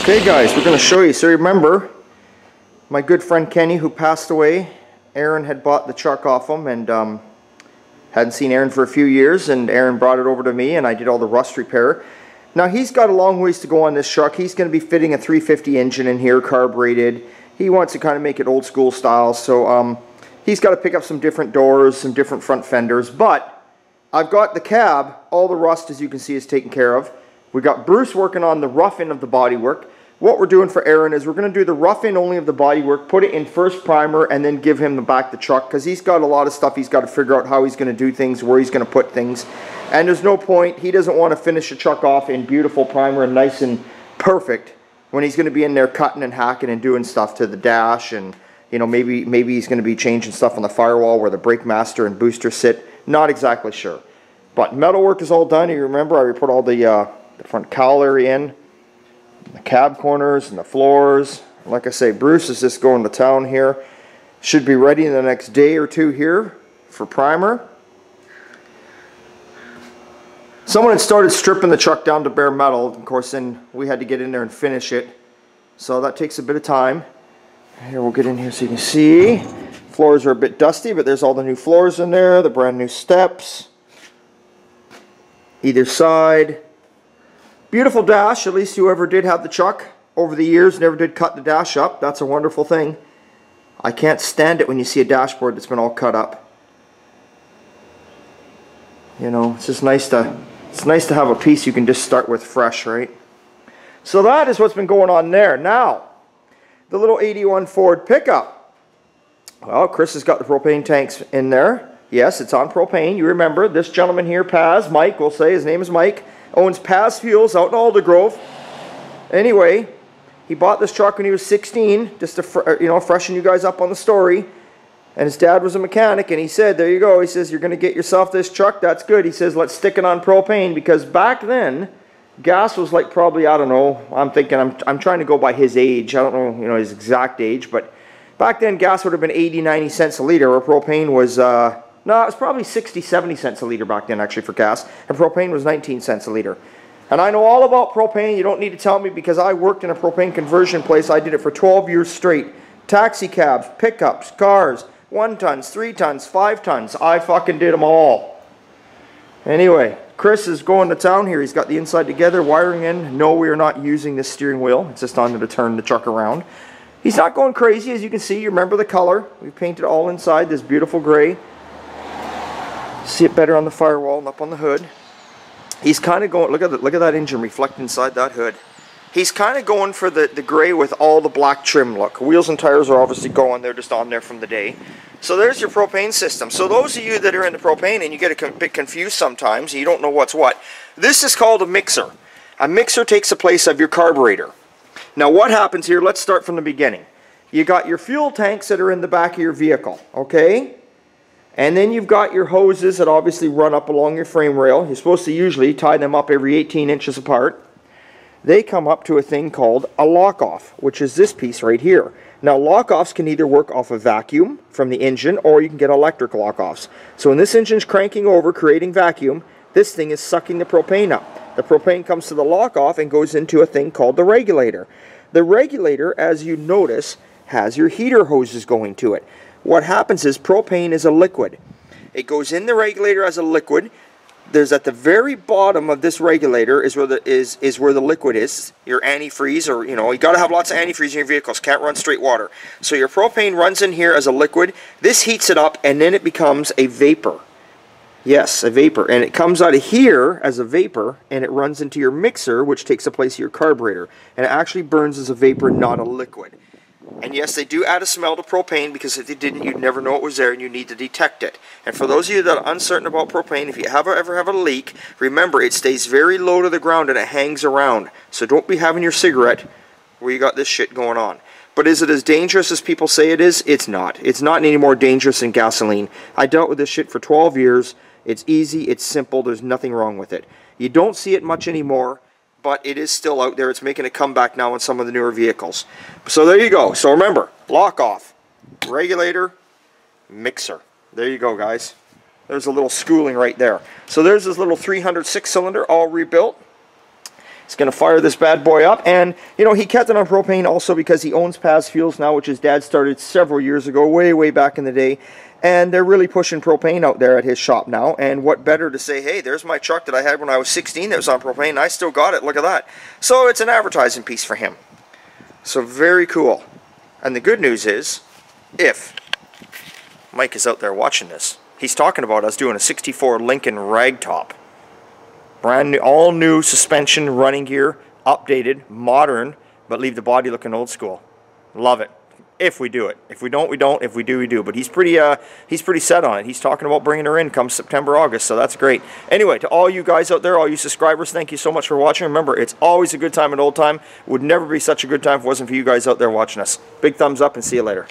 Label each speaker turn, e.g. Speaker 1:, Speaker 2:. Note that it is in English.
Speaker 1: Okay guys, we're going to show you. So remember, my good friend Kenny who passed away, Aaron had bought the truck off him and hadn't seen Aaron for a few years, and Aaron brought it over to me and I did all the rust repair. Now he's got a long ways to go on this truck. He's going to be fitting a 350 engine in here, carbureted. He wants to kind of make it old school style, so he's got to pick up some different doors, some different front fenders, but I've got the cab. All the rust, as you can see, is taken care of. We got Bruce working on the rough end of the bodywork. What we're doing for Aaron is we're going to do the rough end only of the bodywork, put it in first primer, and then give him the truck, because he's got a lot of stuff he's got to figure out how he's going to do things, where he's going to put things. And there's no point, he doesn't want to finish the truck off in beautiful primer and nice and perfect when he's going to be in there cutting and hacking and doing stuff to the dash, and you know, maybe he's going to be changing stuff on the firewall where the brake master and booster sit. Not exactly sure. But metal work is all done. You remember I put all the front cowl area in, the cab corners and the floors. Like I say, Bruce is just going to town here. Should be ready in the next day or two here for primer. Someone had started stripping the truck down to bare metal. Of course, then we had to get in there and finish it. So that takes a bit of time. Here, we'll get in here so you can see. Floors are a bit dusty, but there's all the new floors in there, the brand new steps. Either side. Beautiful dash. At least whoever did have the truck over the years never did cut the dash up. That's a wonderful thing. I can't stand it when you see a dashboard that's been all cut up. You know, it's just nice to have a piece you can just start with fresh, right? So that is what's been going on there. Now, the little 81 Ford pickup. Well, Chris has got the propane tanks in there. Yes, it's on propane. You remember, this gentleman here, Paz, Mike, we'll say, his name is Mike, owns Paz Fuels out in Aldergrove. Anyway, he bought this truck when he was 16, just to freshen you guys up on the story. And his dad was a mechanic, and he said, there you go. He says, you're going to get yourself this truck. That's good. He says, let's stick it on propane, because back then, gas was like probably, I don't know, I'm trying to go by his age. I don't know, you know, his exact age, but back then gas would have been 80, 90 cents a liter, or propane was, no, it was probably 60, 70 cents a liter back then actually for gas, and propane was 19 cents a liter. And I know all about propane. You don't need to tell me, because I worked in a propane conversion place. I did it for 12 years straight. Taxi cabs, pickups, cars, 1 tons, 3 tons, 5 tons. I fucking did them all. Anyway, Chris is going to town here. He's got the inside together, wiring in. No, we are not using this steering wheel. It's just on there to turn the truck around. He's not going crazy, as you can see. You remember the color. We painted all inside this beautiful gray. See it better on the firewall and up on the hood. He's kind of going, look at that engine reflect inside that hood. He's kind of going for the gray with all the black trim look. Wheels and tires are obviously going, they're just on there from the day. So there's your propane system. So those of you that are into propane and you get a bit confused sometimes and you don't know what's what, this is called a mixer. A mixer takes the place of your carburetor. Now what happens here, let's start from the beginning. You got your fuel tanks that are in the back of your vehicle, okay? And then you've got your hoses that obviously run up along your frame rail. You're supposed to usually tie them up every 18 inches apart. They come up to a thing called a lock-off, which is this piece right here. Now lock-offs can either work off a vacuum from the engine, or you can get electric lock-offs. So when this engine's cranking over, creating vacuum, this thing is sucking the propane up. The propane comes to the lock-off and goes into a thing called the regulator. The regulator, as you notice, has your heater hoses going to it. What happens is propane is a liquid. It goes in the regulator as a liquid. There's at the very bottom of this regulator is where the liquid is. Your antifreeze, or you got to have lots of antifreeze in your vehicles. Can't run straight water. So your propane runs in here as a liquid. This heats it up, and then it becomes a vapor. Yes, a vapor. And it comes out of here as a vapor, and it runs into your mixer, which takes the place of your carburetor. And it actually burns as a vapor, not a liquid. And yes, they do add a smell to propane, because if they didn't, you'd never know it was there, and you need to detect it. And for those of you that are uncertain about propane, if you ever have a leak, remember it stays very low to the ground and it hangs around. So don't be having your cigarette where you got this shit going on. But is it as dangerous as people say it is? It's not. It's not any more dangerous than gasoline. I dealt with this shit for 12 years. It's easy, it's simple, there's nothing wrong with it. You don't see it much anymore, but it is still out there. It's making a comeback now in some of the newer vehicles. So there you go. So remember, lock off, regulator, mixer. There you go, guys. There's a little schooling right there. So there's this little 306 cylinder all rebuilt. It's going to fire this bad boy up. And, you know, he kept it on propane also because he owns Paz Fuels now, which his dad started several years ago, way back in the day. And they're really pushing propane out there at his shop now. And what better to say, hey, there's my truck that I had when I was 16 that was on propane, and I still got it. Look at that. So it's an advertising piece for him. So very cool. And the good news is, if Mike is out there watching this, he's talking about us doing a 64 Lincoln ragtop. Brand new, all new suspension, running gear, updated, modern, but leave the body looking old school. Love it. If we do it. If we don't, we don't. If we do, we do. But he's pretty set on it. He's talking about bringing her in come September, August, so that's great. Anyway, to all you guys out there, all you subscribers, thank you so much for watching. Remember, it's always a good time at Old Time. Would never be such a good time if it wasn't for you guys out there watching us. Big thumbs up and see you later.